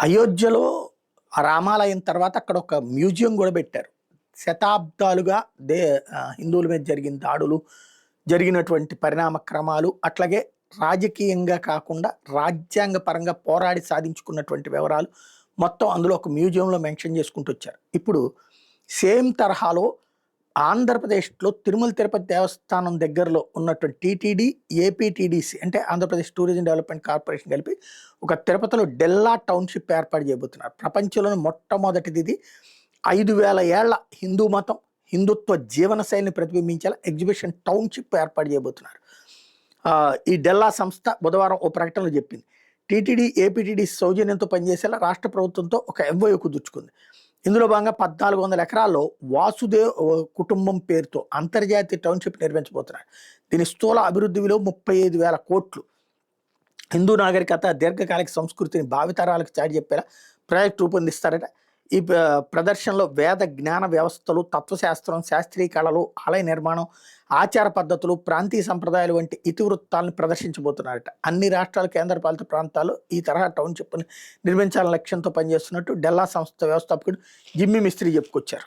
అయోధ్యలో ఆ రామాలయం తర్వాత అక్కడ ఒక మ్యూజియం కూడా పెట్టారు. శతాబ్దాలుగా హిందువుల మీద జరిగిన దాడులు, జరిగినటువంటి పరిణామ క్రమాలు, అట్లాగే రాజకీయంగా కాకుండా రాజ్యాంగ పరంగా పోరాడి సాధించుకున్నటువంటి వివరాలు మొత్తం అందులో ఒక మ్యూజియంలో మెన్షన్ చేసుకుంటూ వచ్చారు. ఇప్పుడు సేమ్ తరహాలో ఆంధ్రప్రదేశ్‌లో తిరుమల తిరుపతి దేవస్థానం దగ్గరలో ఉన్నటువంటి టీటీడీ, ఏపీటీడీసీ అంటే ఆంధ్రప్రదేశ్ టూరిజం డెవలప్‌మెంట్ కార్పొరేషన్ కలిపి ఒక తిరుపతిలో డెల్లా టౌన్‌షిప్ ఏర్పాటు చేయబోతున్నారు. ప్రపంచంలోనే మొట్టమొదటిది ఇది. 5000 ఏళ్ల హిందూ మతం, హిందుత్వ జీవన శైలిని ప్రతిబింబించేలా ఎగ్జిబిషన్ టౌన్‌షిప్ ఏర్పాటు చేయబోతున్నారు. ఈ డెల్లా సంస్థ బుధవారం ఓ ప్రకటనలో చెప్పింది. టీటీడీ, ఏపీటీడీసీ సౌజన్యంతో పనిచేసేలా రాష్ట్ర ప్రభుత్వంతో ఒక ఎంఓయూ కుదుర్చుకుంది. ఇందులో భాగంగా 1400 ఎకరాల్లో వాసుదేవ్ కుటుంబం పేరుతో అంతర్జాతీయ టౌన్షిప్ నిర్మించబోతున్నారు. దీని స్థూల అభివృద్ధి విలువ 35,000 కోట్లు. హిందూ నాగరికత, దీర్ఘకాలిక సంస్కృతిని భావితరాలకు చాటి చెప్పేలా ప్రాజెక్ట్ రూపొందిస్తారట. ఈ ప్రదర్శనలో వేద జ్ఞాన వ్యవస్థలు, తత్వశాస్త్రం, శాస్త్రీయ కళలు, ఆలయ నిర్మాణం, ఆచార పద్ధతులు, ప్రాంతీయ సంప్రదాయాలు వంటి ఇతివృత్తాలను ప్రదర్శించబోతున్నారట. అన్ని రాష్ట్రాలు, కేంద్రపాలిత ప్రాంతాలు ఈ తరహా టౌన్షిప్ని నిర్మించాలనే లక్ష్యంతో పనిచేస్తున్నట్టు డెల్లా సంస్థ వ్యవస్థాపకుడు జిమ్మీ మిస్త్రీ చెప్పుకొచ్చారు.